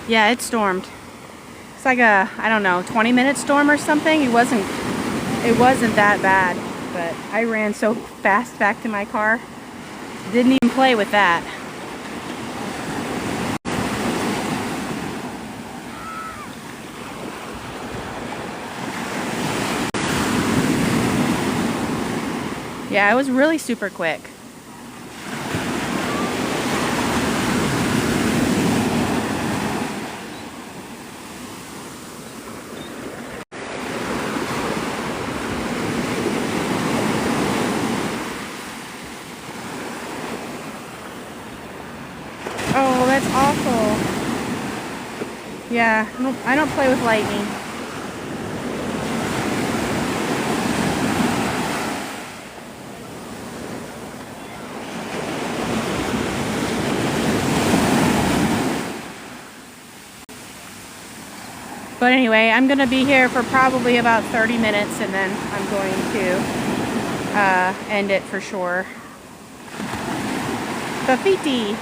Yeah, it stormed. It's like a, I don't know, 20-minute storm or something. It wasn't that bad, but I ran so fast back to my car. Didn't even play with that. Yeah, it was really super quick. Oh, that's awful. Yeah, I don't play with lightning. But anyway, I'm going to be here for probably about 30 minutes and then I'm going to end it for sure. Graffiti.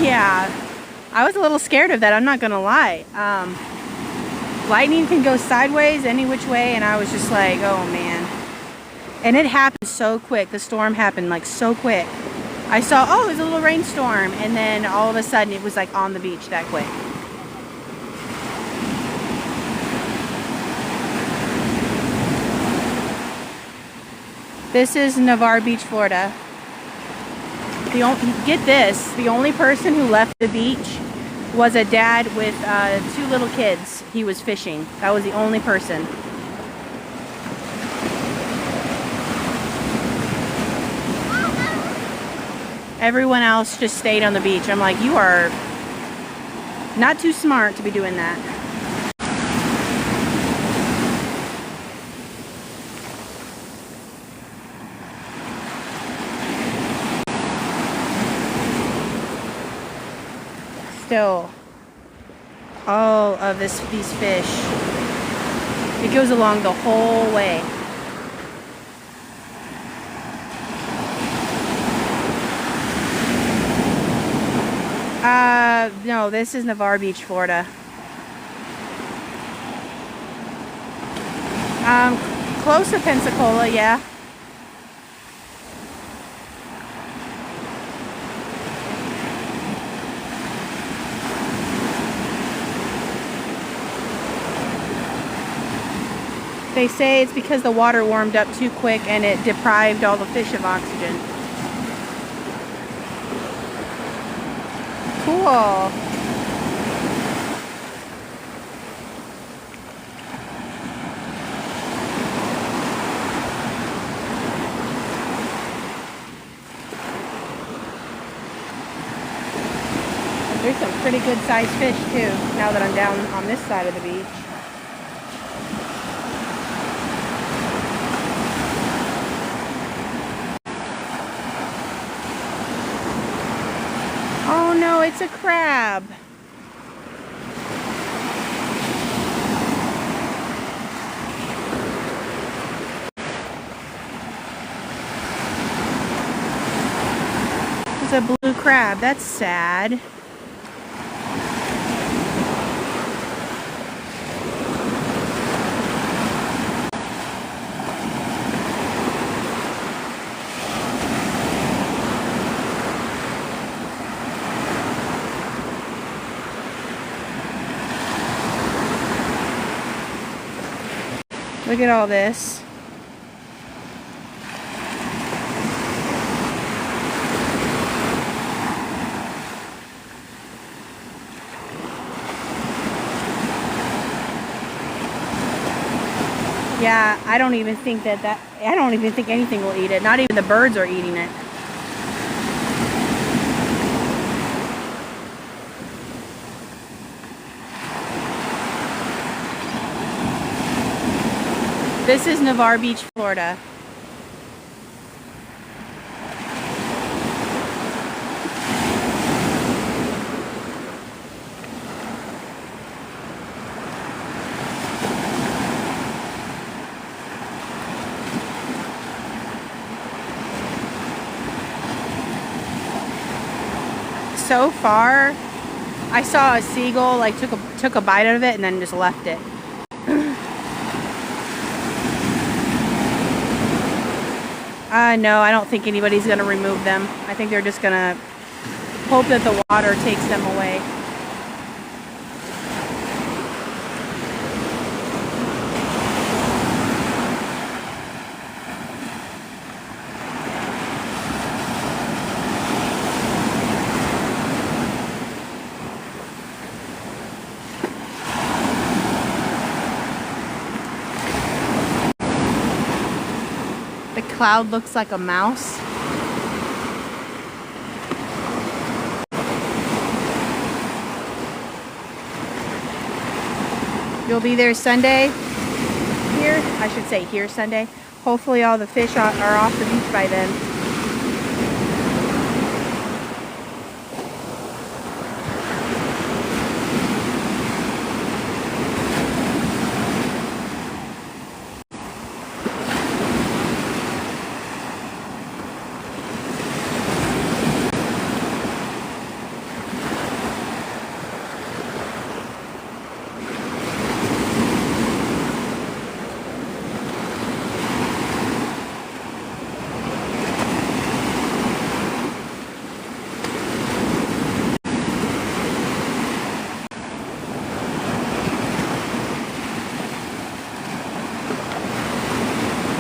Yeah, I was a little scared of that, I'm not going to lie. Lightning can go sideways any which way, and I was just like, oh man. And it happened so quick. The storm happened like so quick. I saw, oh, there's a little rainstorm, and then all of a sudden it was like on the beach that quick. This is Navarre Beach, Florida. Get this, the only person who left the beach was a dad with 2 little kids. He was fishing. That was the only person. Everyone else just stayed on the beach. I'm like, you are not too smart to be doing that. Still, all of these fish. It goes along the whole way. No, this is Navarre Beach, Florida. Close to Pensacola, yeah. They say it's because the water warmed up too quick and it deprived all the fish of oxygen. Cool. There's some pretty good sized fish too, now that I'm down on this side of the beach. Oh no, it's a crab. It's a blue crab. That's sad. Look at all this. Yeah, I don't even think I don't even think anything will eat it. Not even the birds are eating it. This is Navarre Beach, Florida. so far, I saw a seagull like took a bite out of it and then just left it. No, I don't think anybody's gonna remove them. I think they're just gonna hope that the water takes them away. The cloud looks like a mouse. You'll be there Sunday? Here? I should say here Sunday. Hopefully all the fish are off the beach by then.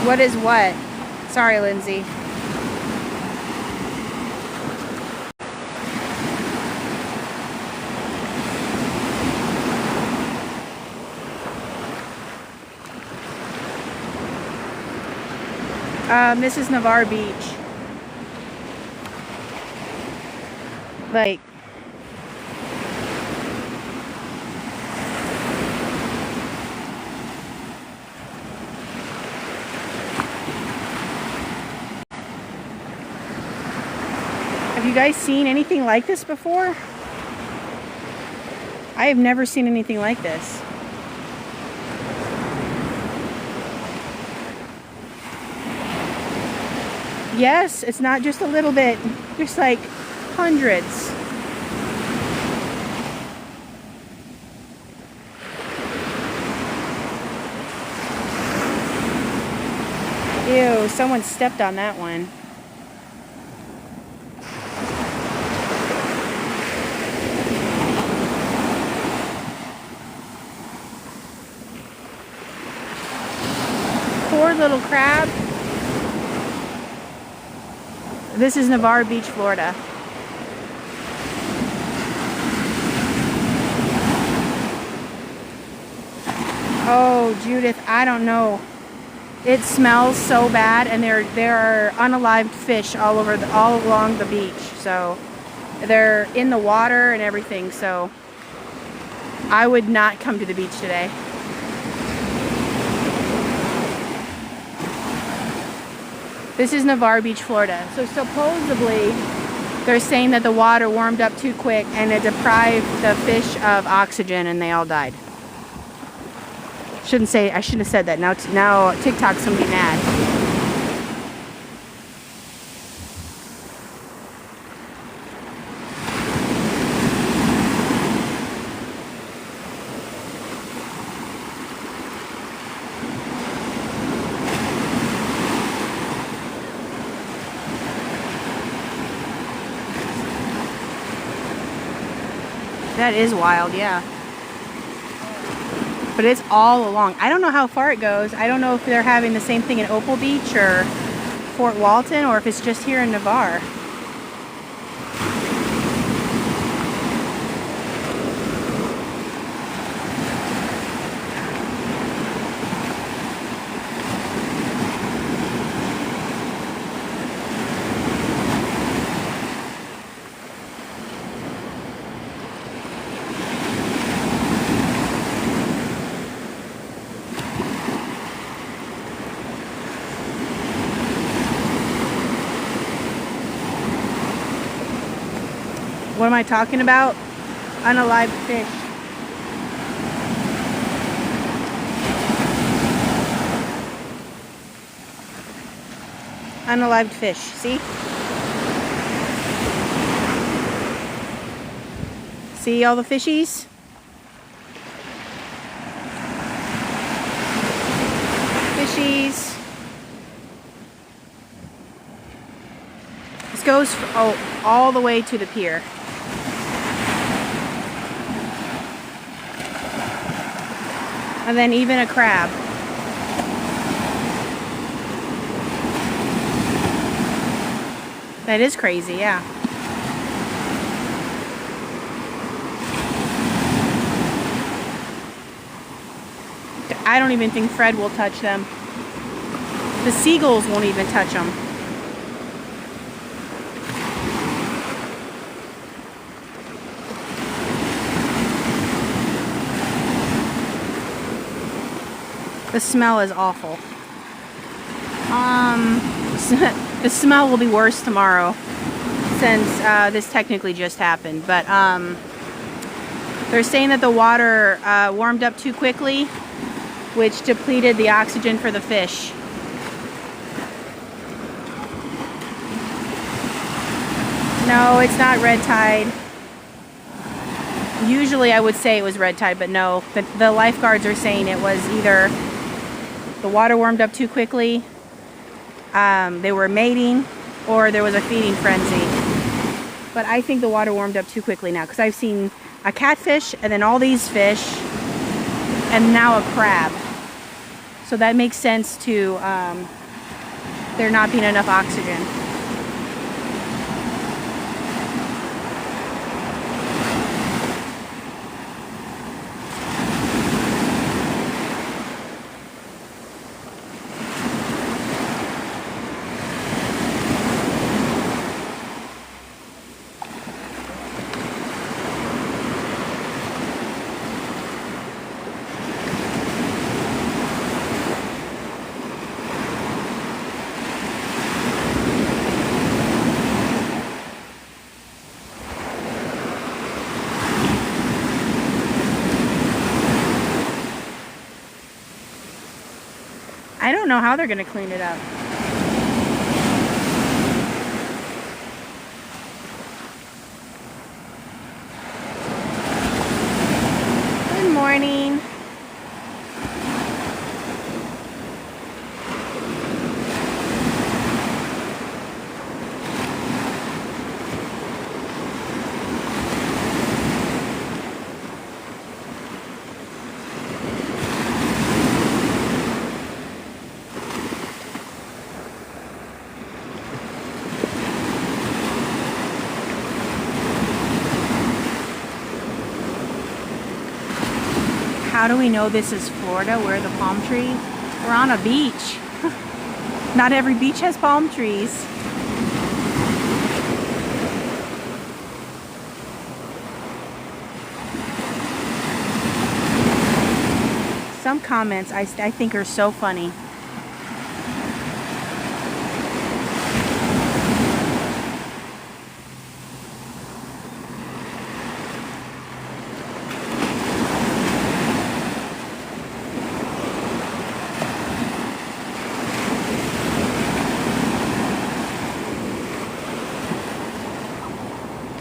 What is what? Sorry, Lindsay. This is Navarre Beach. Like, have you guys seen anything like this before? I have never seen anything like this. Yes, it's not just a little bit, just like hundreds. Ew, someone stepped on that one. Poor little crab. This is Navarre Beach, Florida. Oh, Judith, I don't know. It smells so bad, and there are unalived fish all along the beach. So they're in the water and everything. So I would not come to the beach today. This is Navarre Beach, Florida. So supposedly, they're saying that the water warmed up too quick and it deprived the fish of oxygen and they all died. I shouldn't have said that. Now TikTok's gonna be mad. That is wild, yeah. But it's all along. I don't know how far it goes. I don't know if they're having the same thing in Opal Beach or Fort Walton, or if it's just here in Navarre. What am I talking about? Unalived fish. Unalived fish, see? See all the fishies? Fishies. This goes all the way to the pier. And then even a crab. That is crazy, yeah. I don't even think Fred will touch them. The seagulls won't even touch them. The smell is awful. The smell will be worse tomorrow since this technically just happened. But they're saying that the water warmed up too quickly, which depleted the oxygen for the fish. No, it's not red tide. Usually I would say it was red tide, but no. The lifeguards are saying it was either the water warmed up too quickly, they were mating, or there was a feeding frenzy. But I think the water warmed up too quickly now, because I've seen a catfish and then all these fish and now a crab. So that makes sense to there not being enough oxygen. I don't know how they're going to clean it up. Good morning. How do we know this is Florida? Where are the palm trees? We're on a beach. Not every beach has palm trees. Some comments I think are so funny.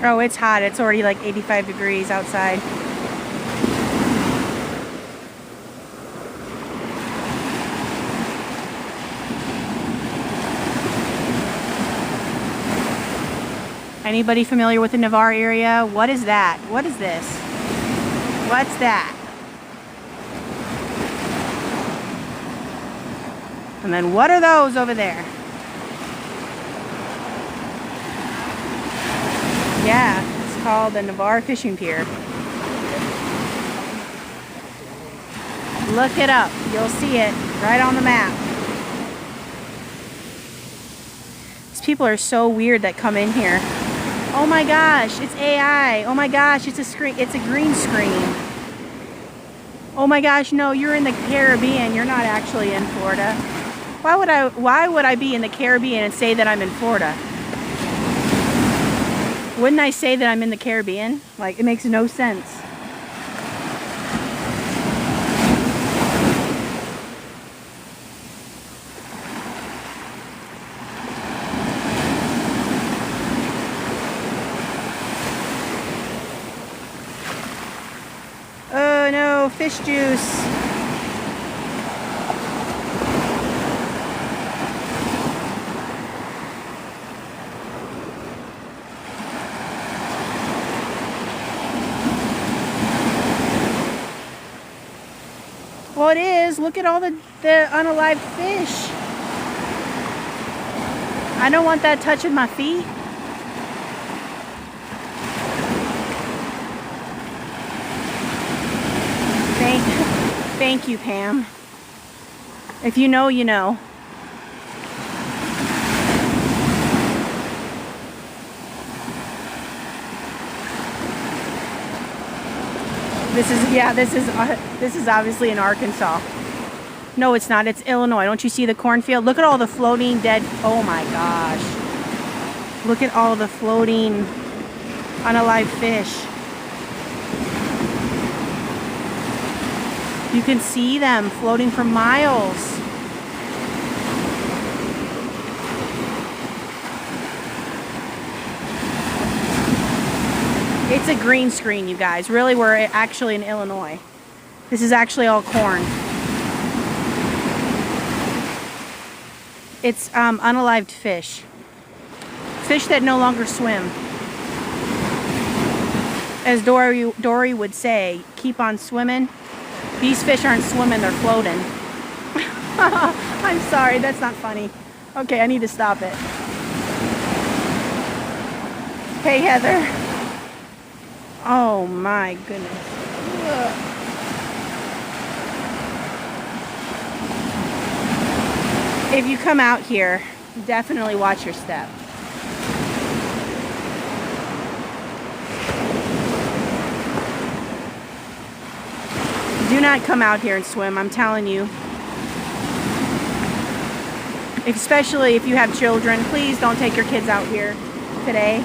Oh, it's hot. It's already like 85 degrees outside. Anybody familiar with the Navarre area? What is that? What is this? What's that? And then what are those over there? Yeah, it's called the Navarre Fishing Pier. Look it up. You'll see it right on the map. These people are so weird that come in here. Oh my gosh, it's AI. Oh my gosh, it's a screen. It's a green screen. Oh my gosh, no, you're in the Caribbean. You're not actually in Florida. Why would I be in the Caribbean and say that I'm in Florida? Wouldn't I say that I'm in the Caribbean? Like, it makes no sense. go, fish juice. Well, it is. Look at all the unalived fish. I don't want that touching my feet. Thank you, Pam. If you know, you know. This is obviously in Arkansas. No, it's not. It's Illinois. Don't you see the cornfield? Look at all the floating dead. Oh my gosh. Look at all the floating unalived fish. You can see them floating for miles. It's a green screen, you guys. Really, we're actually in Illinois. This is actually all corn. It's unalived fish. Fish that no longer swim. As Dory would say, keep on swimming. These fish aren't swimming, they're floating. I'm sorry, that's not funny. Okay, I need to stop it. Hey, Heather. Oh my goodness. Ugh. If you come out here, definitely watch your step. Do not come out here and swim, I'm telling you. Especially if you have children, please don't take your kids out here today.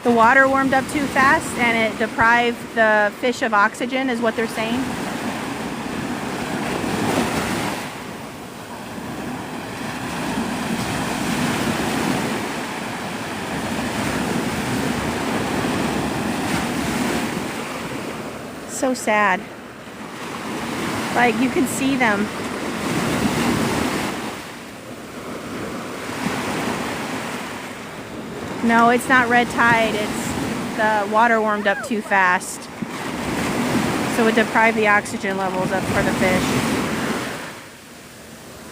The water warmed up too fast and it deprived the fish of oxygen, is what they're saying. So sad. Like, you can see them. No, it's not red tide. It's the water warmed up too fast. So it deprived the oxygen levels up for the fish.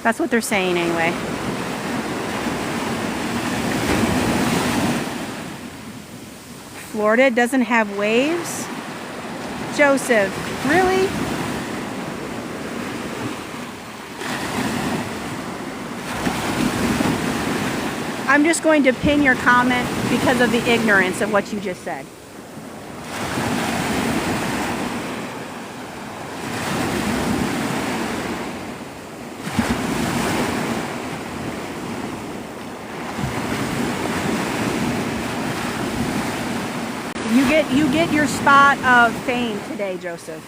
That's what they're saying anyway. Florida doesn't have waves? Joseph, really? I'm just going to pin your comment because of the ignorance of what you just said. You get your spot of fame today, Joseph.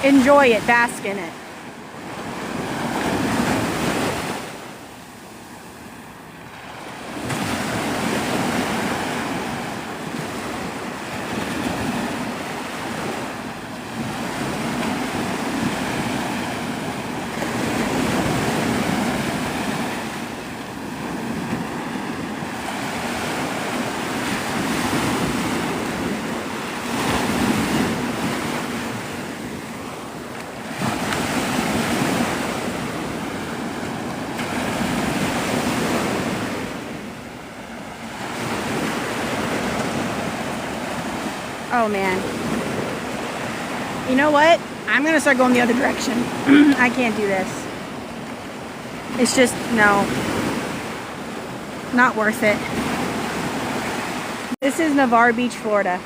Enjoy it, bask in it. Oh man. You know what? I'm gonna start going the other direction. I can't do this. It's just, no. Not worth it. This is Navarre Beach, Florida.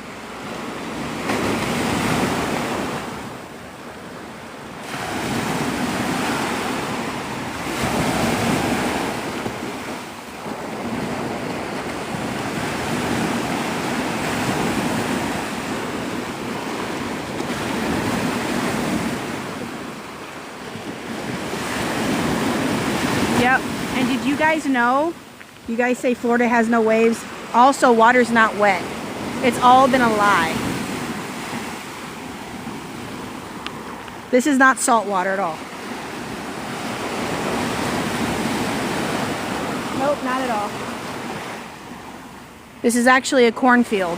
guys know, you guys say Florida has no waves. Also, water's not wet. It's all been a lie. This is not salt water at all. Nope, not at all. This is actually a cornfield.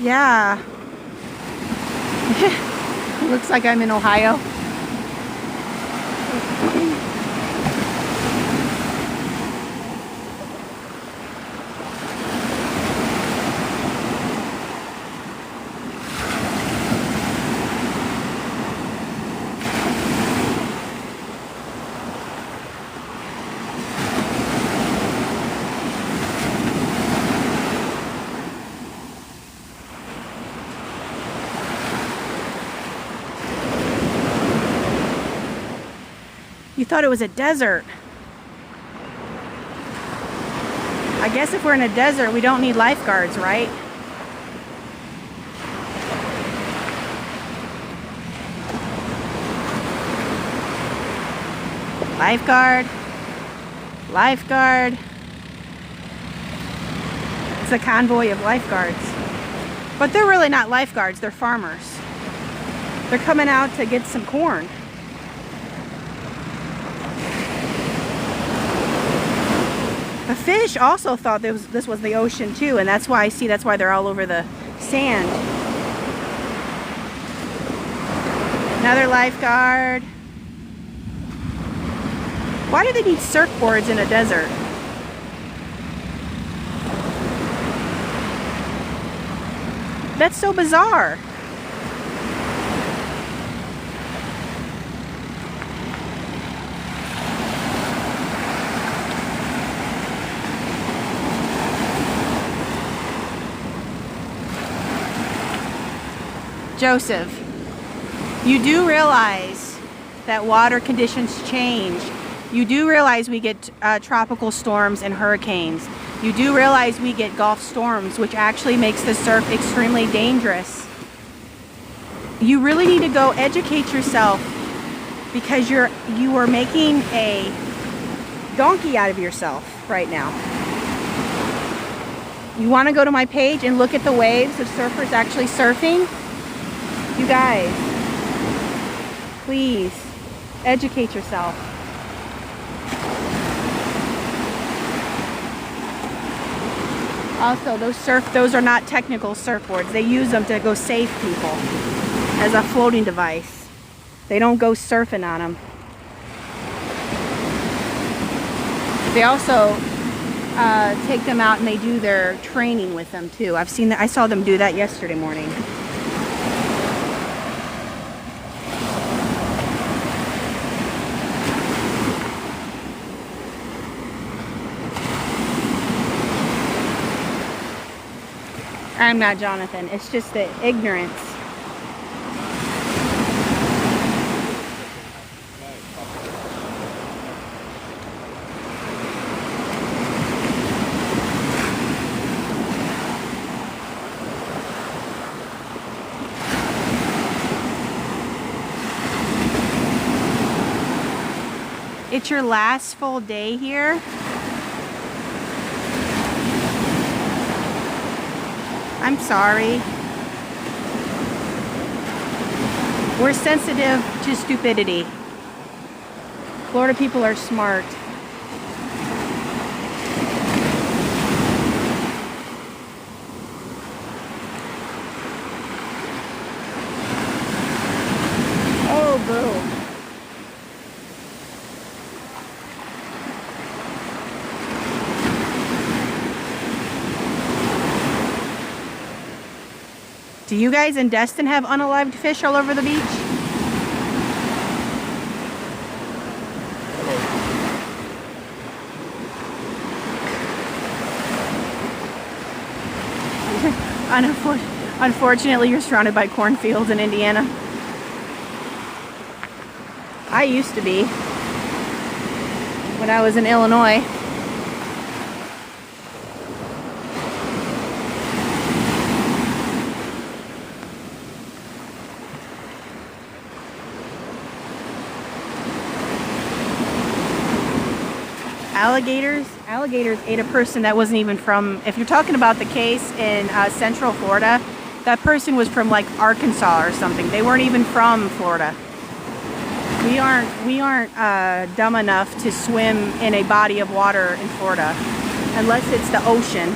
Yeah. Looks like I'm in Ohio. You thought it was a desert. I guess if we're in a desert, we don't need lifeguards, right? Lifeguard. Lifeguard. It's a convoy of lifeguards. But they're really not lifeguards, they're farmers. They're coming out to get some corn. The fish also thought this was the ocean too, and that's why they're all over the sand. Another lifeguard. Why do they need surfboards in a desert? That's so bizarre. Joseph, you do realize that water conditions change. You do realize we get tropical storms and hurricanes. You do realize we get Gulf storms, which actually makes the surf extremely dangerous. You really need to go educate yourself, because you are making a donkey out of yourself right now. You want to go to my page and look at the waves of surfers actually surfing? You guys, please educate yourself. Also, those are not technical surfboards. They use them to go save people as a floating device. They don't go surfing on them. They also take them out and they do their training with them too. I saw them do that yesterday morning. I'm not Jonathan. It's just the ignorance. It's your last full day here. I'm sorry. We're sensitive to stupidity. Florida people are smart. Oh, boo. Do you guys in Destin have unalived fish all over the beach? Unfortunately, you're surrounded by cornfields in Indiana. I used to be when I was in Illinois. Alligators ate a person that wasn't even from, if you're talking about the case in Central Florida, that person was from like Arkansas or something. They weren't even from Florida. We aren't dumb enough to swim in a body of water in Florida unless it's the ocean.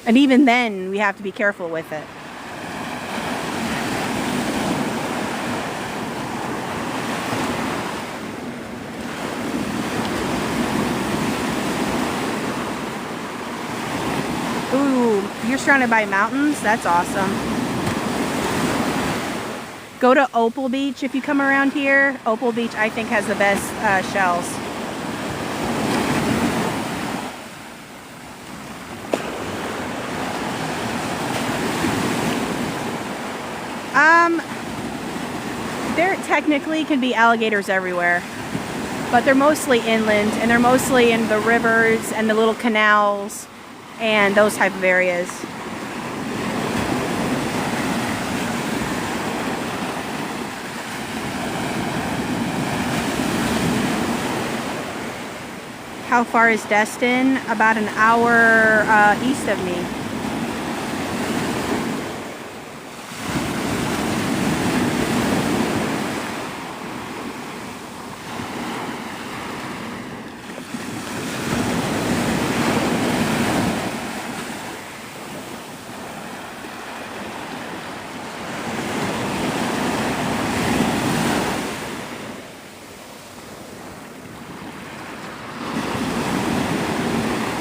And even then, we have to be careful with it. Ooh, you're surrounded by mountains? That's awesome. Go to Opal Beach if you come around here. Opal Beach, I think, has the best shells. There technically can be alligators everywhere, but they're mostly inland, and they're mostly in the rivers and the little canals and those type of areas. How far is Destin? About an hour east of me.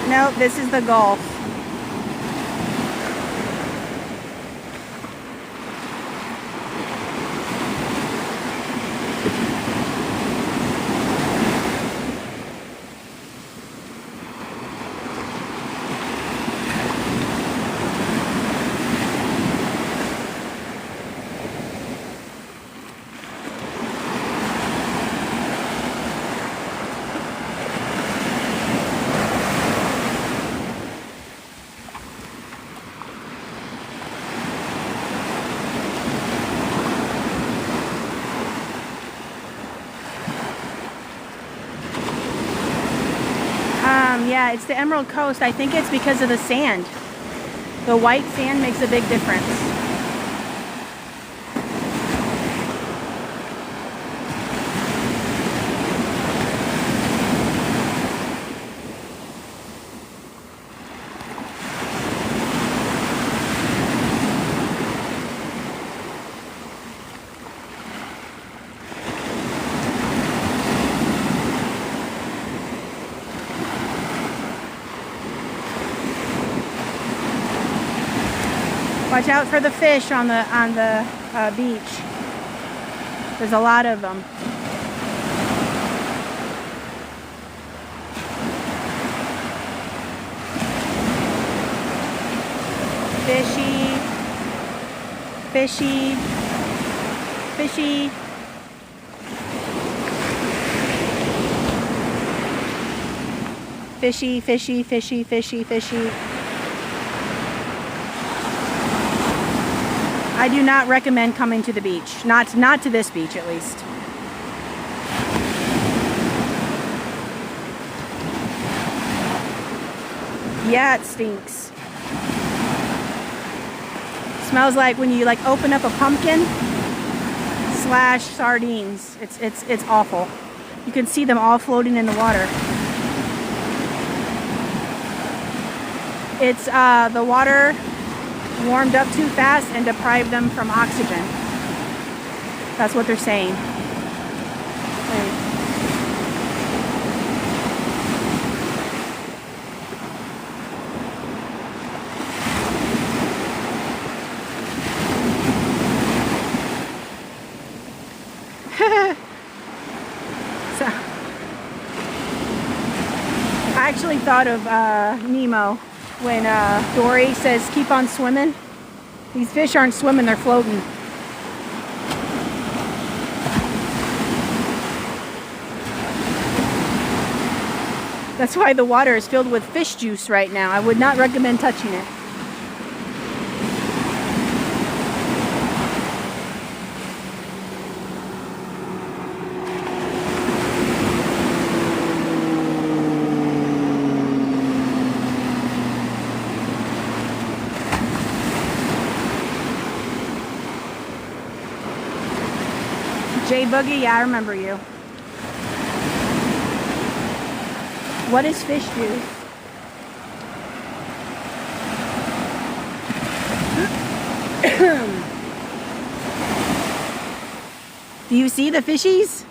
No, this is the Gulf. Yeah, it's the Emerald Coast. I think it's because of the sand. The white sand makes a big difference. Watch out for the fish on the beach. There's a lot of them. Fishy, fishy, fishy. Fishy, fishy, fishy, fishy, fishy. I do not recommend coming to the beach. Not to this beach, at least. Yeah, it stinks. Smells like when you like open up a pumpkin / sardines. It's awful. You can see them all floating in the water. It's the water warmed up too fast and deprived them from oxygen. That's what they're saying. So, I actually thought of Nemo when Dory says keep on swimming. These fish aren't swimming, they're floating. That's why the water is filled with fish juice right now. I would not recommend touching it. J Boogie, yeah, I remember you. What is fish juice? Do you see the fishies?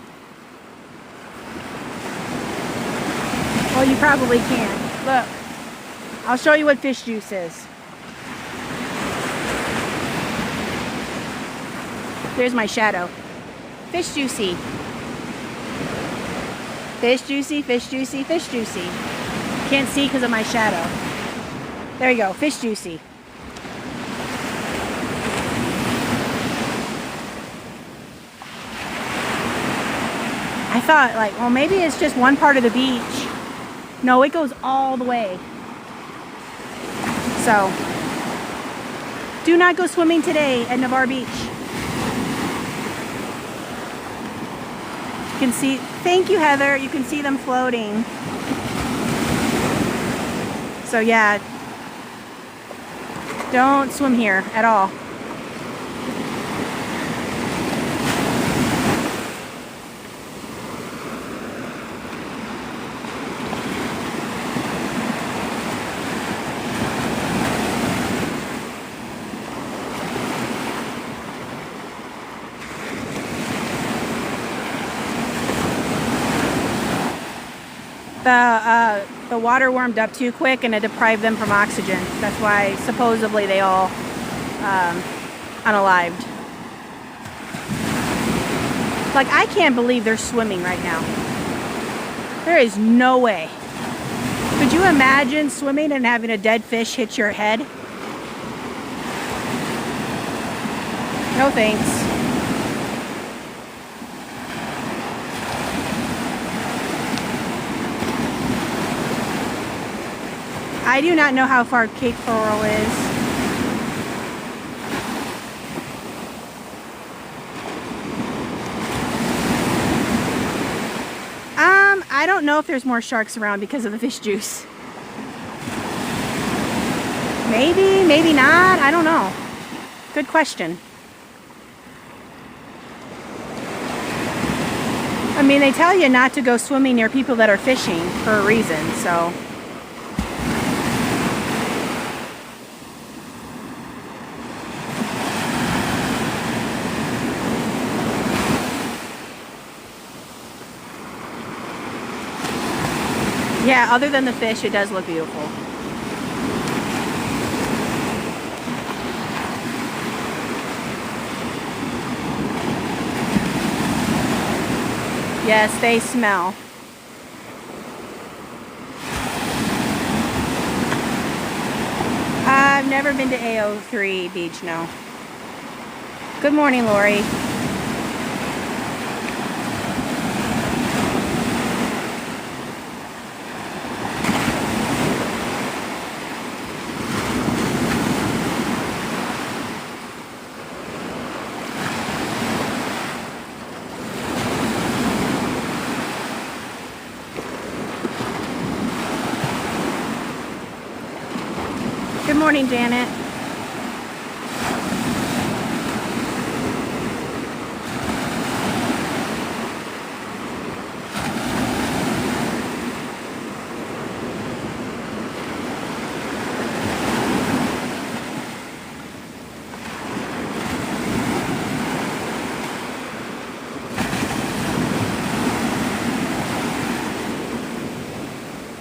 Well, you probably can't. Look, I'll show you what fish juice is. There's my shadow. Fish juicy. Fish juicy, fish juicy, fish juicy. Can't see because of my shadow. There you go, fish juicy. I thought like, well, maybe it's just one part of the beach. No, it goes all the way. So, do not go swimming today at Navarre Beach. You can see, thank you Heather, you can see them floating. So yeah, don't swim here at all. The water warmed up too quick and it deprived them from oxygen. That's why supposedly they all unalived. Like, I can't believe they're swimming right now. There is no way. Could you imagine swimming and having a dead fish hit your head? No thanks. I do not know how far Cape Coral is. I don't know if there's more sharks around because of the fish juice. Maybe, maybe not. I don't know. Good question. I mean, they tell you not to go swimming near people that are fishing for a reason, so. Yeah, other than the fish, it does look beautiful. Yes, they smell. I've never been to AO3 Beach, no. Good morning, Lori. Good morning, Janet.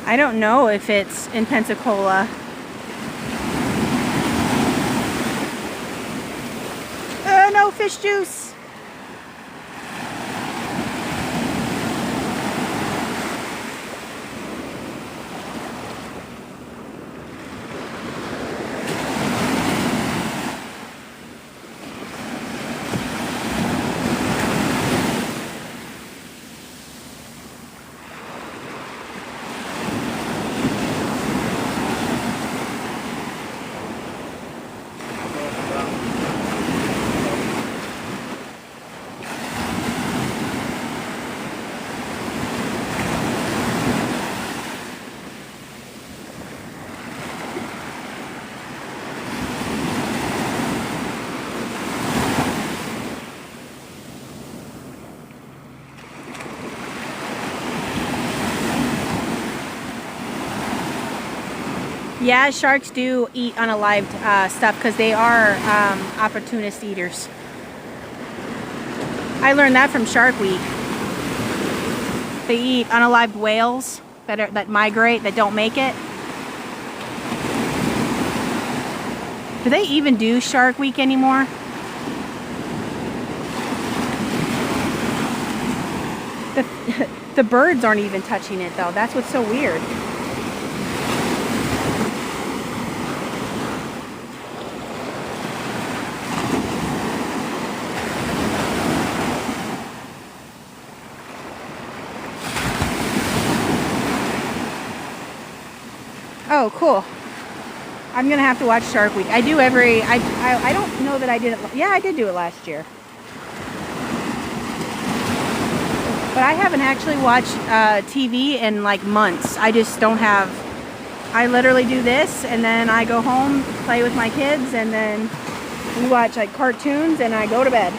I don't know if it's in Pensacola. No fish juice. Yeah, sharks do eat unalived stuff because they are opportunist eaters. I learned that from Shark Week. They eat unalived whales that migrate, that don't make it. Do they even do Shark Week anymore? The birds aren't even touching it though. That's what's so weird. Oh, cool. I'm gonna have to watch Shark Week. I do every, I don't know that I did it, yeah, I did do it last year. But I haven't actually watched TV in like months. I just don't have, I literally do this and then I go home, play with my kids, and then we watch like cartoons and I go to bed.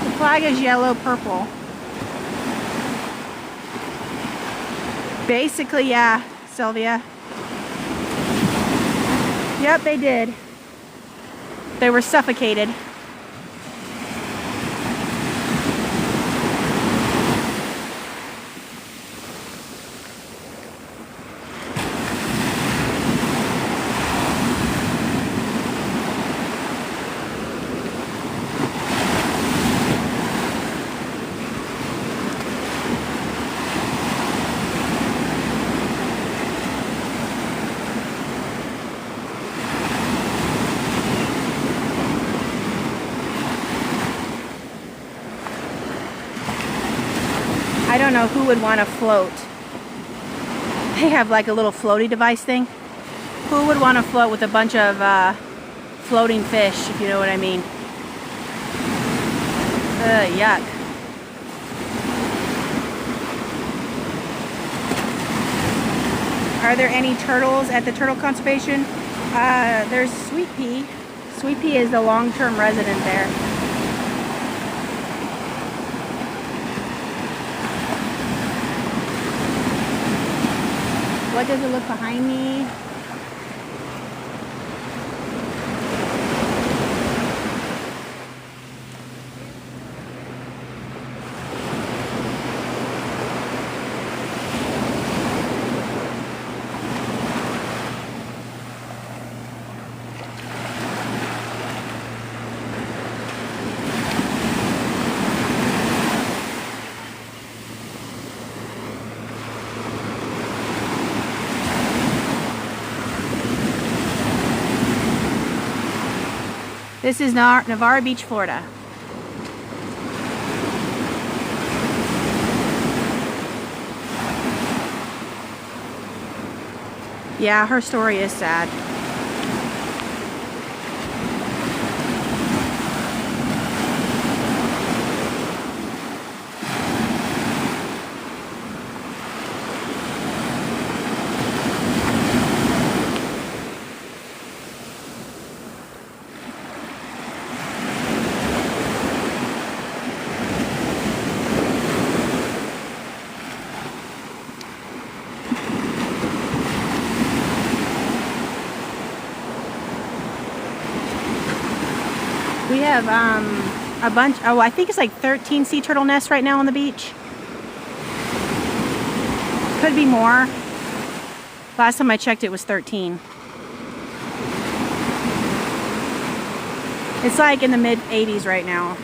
The flag is yellow, purple. Basically, yeah, Sylvia. Yep, they did. They were suffocated. I don't know who would want to float. They have like a little floaty device thing. Who would want to float with a bunch of floating fish, if you know what I mean? Yuck. Are there any turtles at the turtle conservation? There's Sweet Pea. Sweet Pea is the long-term resident there. What does it look behind me? This is Navarre Beach, Florida. Yeah, her story is sad. We have a bunch, oh, I think it's like 13 sea turtle nests right now on the beach. Could be more. Last time I checked it was 13. It's like in the mid 80s right now.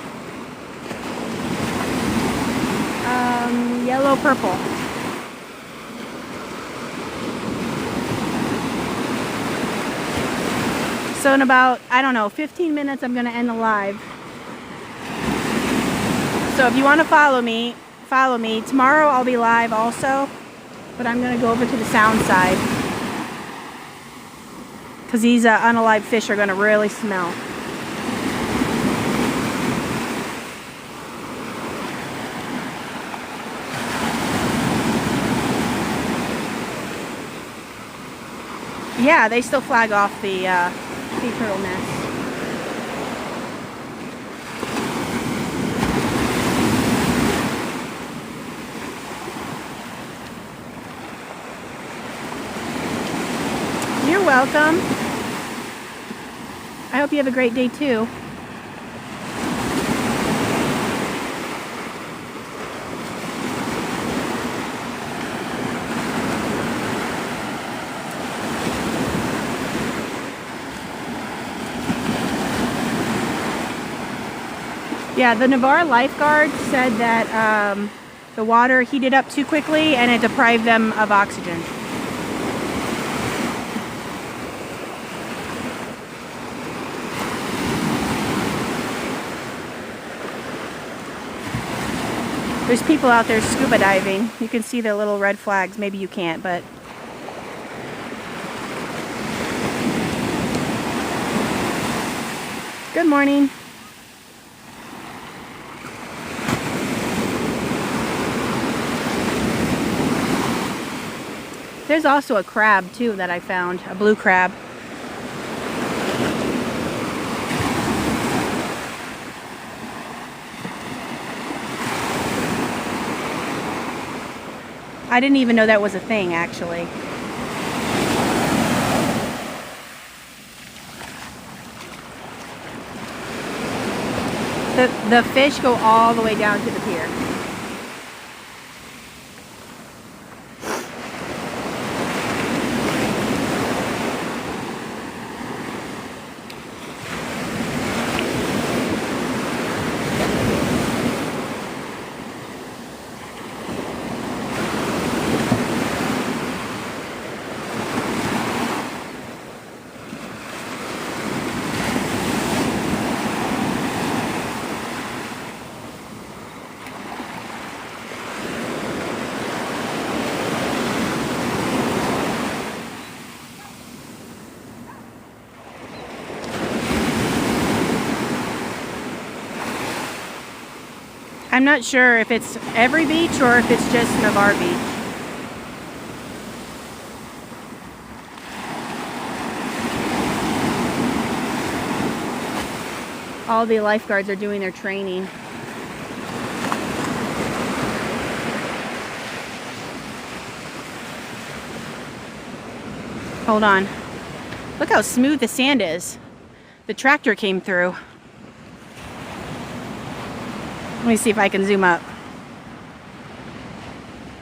Yellow, purple. So in about, I don't know, 15 minutes I'm going to end the live. So if you want to follow me, follow me. Tomorrow I'll be live also, but I'm going to go over to the sound side because these unalive fish are going to really smell. Yeah, they still flag off the sea turtle nest. You're welcome. I hope you have a great day too. Yeah, the Navarre lifeguard said that the water heated up too quickly and it deprived them of oxygen. There's people out there scuba diving. You can see the little red flags. Maybe you can't, but good morning. There's also a crab too that I found, a blue crab. I didn't even know that was a thing, actually. The fish go all the way down to the pier. I'm not sure if it's every beach or if it's just Navarre Beach. All the lifeguards are doing their training. Hold on. Look how smooth the sand is. The tractor came through. Let me see if I can zoom up.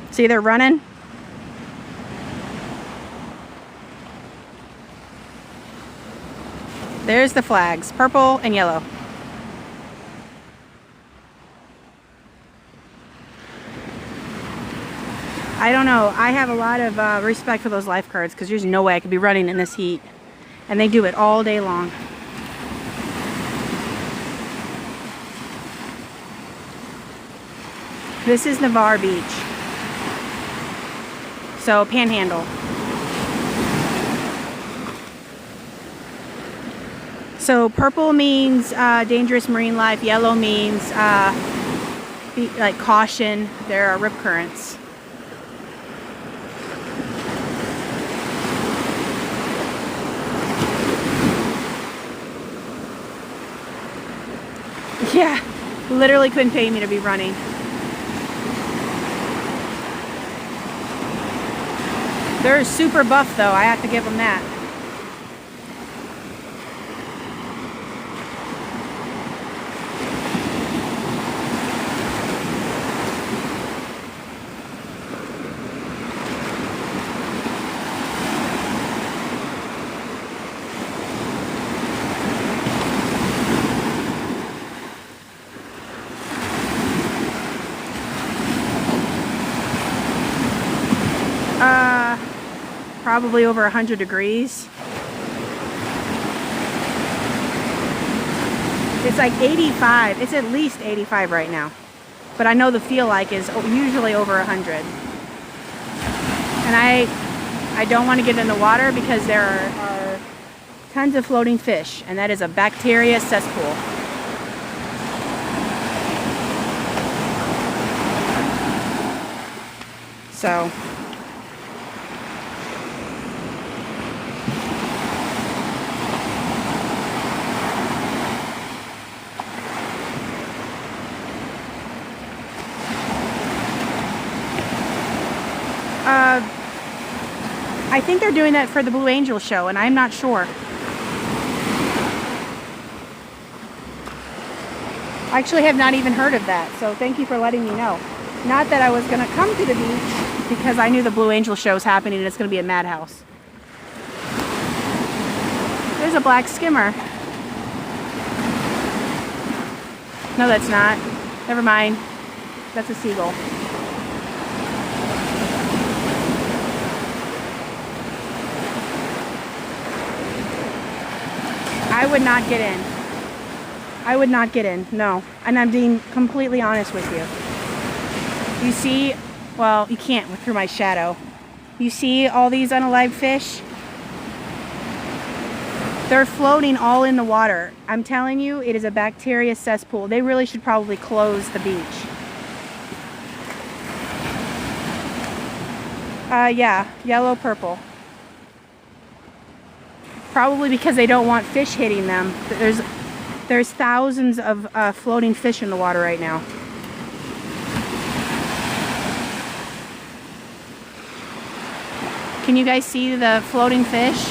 See, they're running. There's the flags, purple and yellow. I don't know. I have a lot of respect for those lifeguards because there's no way I could be running in this heat. And they do it all day long. This is Navarre Beach. So, Panhandle. So, purple means dangerous marine life. Yellow means like caution. There are rip currents. Yeah, literally couldn't pay me to be running. They're super buff though, I have to give them that. probably over 100 degrees. It's like 85. It's at least 85 right now. But I know the feel like is usually over 100. And I don't want to get in the water because there are tons of floating fish, and that is a bacteria cesspool. So I think they're doing that for the Blue Angel show, and I'm not sure. I actually have not even heard of that, so thank you for letting me know. Not that I was going to come to the beach because I knew the Blue Angel show is happening and it's going to be a madhouse. There's a black skimmer. No, that's not. Never mind. That's a seagull. I would not get in. I would not get in, no. And I'm being completely honest with you. You see, well, you can't through my shadow. You see all these unalived fish? They're floating all in the water. I'm telling you, it is a bacteria cesspool. They really should probably close the beach. Yeah, yellow, purple. Probably because they don't want fish hitting them. There's thousands of floating fish in the water right now. Can you guys see the floating fish?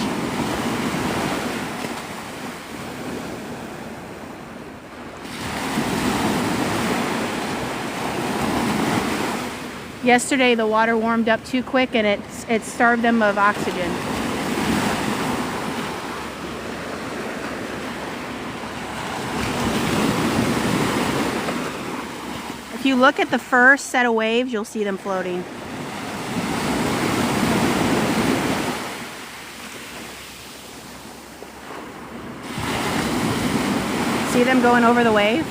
Yesterday the water warmed up too quick and it starved them of oxygen. If you look at the first set of waves, you'll see them floating. See them going over the wave?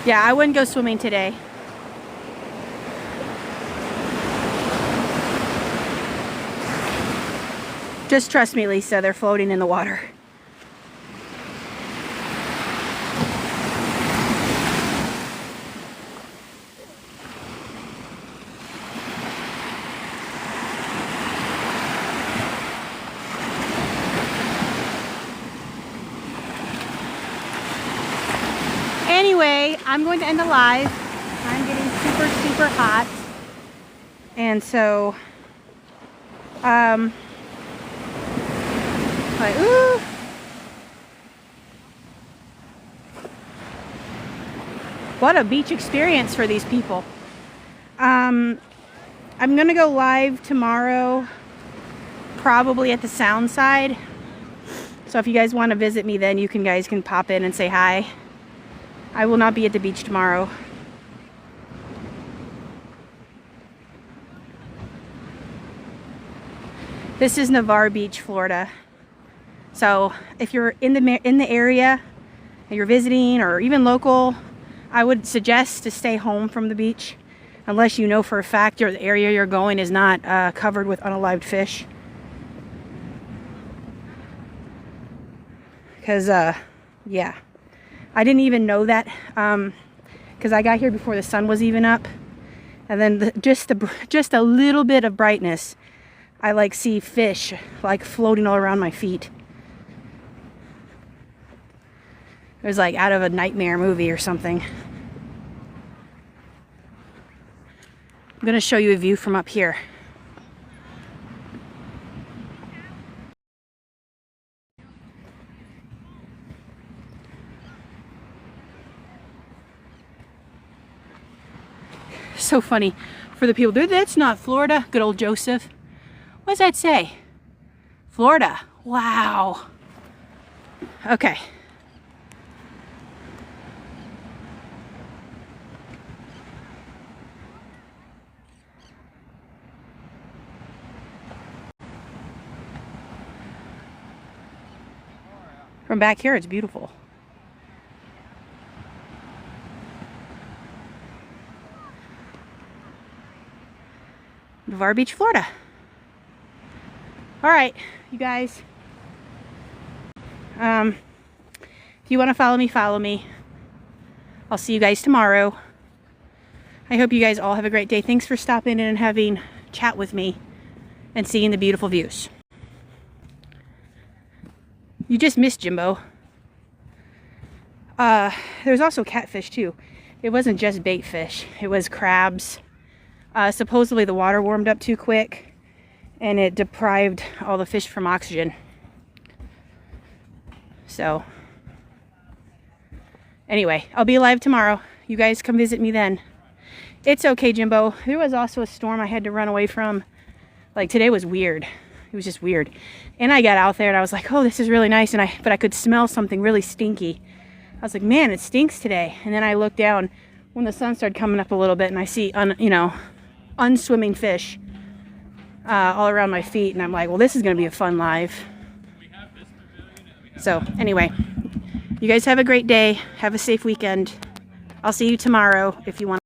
Yeah, I wouldn't go swimming today. Just trust me, Lisa, they're floating in the water. Anyway, I'm going to end the live. I'm getting super, super hot. And so, like, ooh. What a beach experience for these people. I'm going to go live tomorrow, probably at the Sound side. So if you guys want to visit me, then you guys can pop in and say hi. I will not be at the beach tomorrow. This is Navarre Beach, Florida. So if you're in the area and you're visiting or even local, I would suggest to stay home from the beach unless you know for a fact the area you're going is not covered with unalived fish. Because yeah, I didn't even know that because I got here before the sun was even up, and then just a little bit of brightness, I like see fish like floating all around my feet. It was like out of a nightmare movie or something. I'm gonna show you a view from up here. So funny for the people. That's not Florida. Good old Joseph. What does that say? Florida. Wow. Okay. From back here, it's beautiful. Navarre Beach, Florida. All right, you guys. If you want to follow me, follow me. I'll see you guys tomorrow. I hope you guys all have a great day. Thanks for stopping in and having chat with me and seeing the beautiful views. You just missed Jimbo. There's also catfish too. It wasn't just bait fish. It was crabs. Supposedly the water warmed up too quick and it deprived all the fish from oxygen. So anyway, I'll be alive tomorrow. You guys come visit me then. It's okay, Jimbo. There was also a storm I had to run away from. Like today was weird. It was just weird. And I got out there and I was like, oh, this is really nice. But I could smell something really stinky. I was like, man, it stinks today. And then I looked down when the sun started coming up a little bit and I see, unswimming fish all around my feet. And I'm like, well, this is going to be a fun live. So anyway, you guys have a great day. Have a safe weekend. I'll see you tomorrow if you want.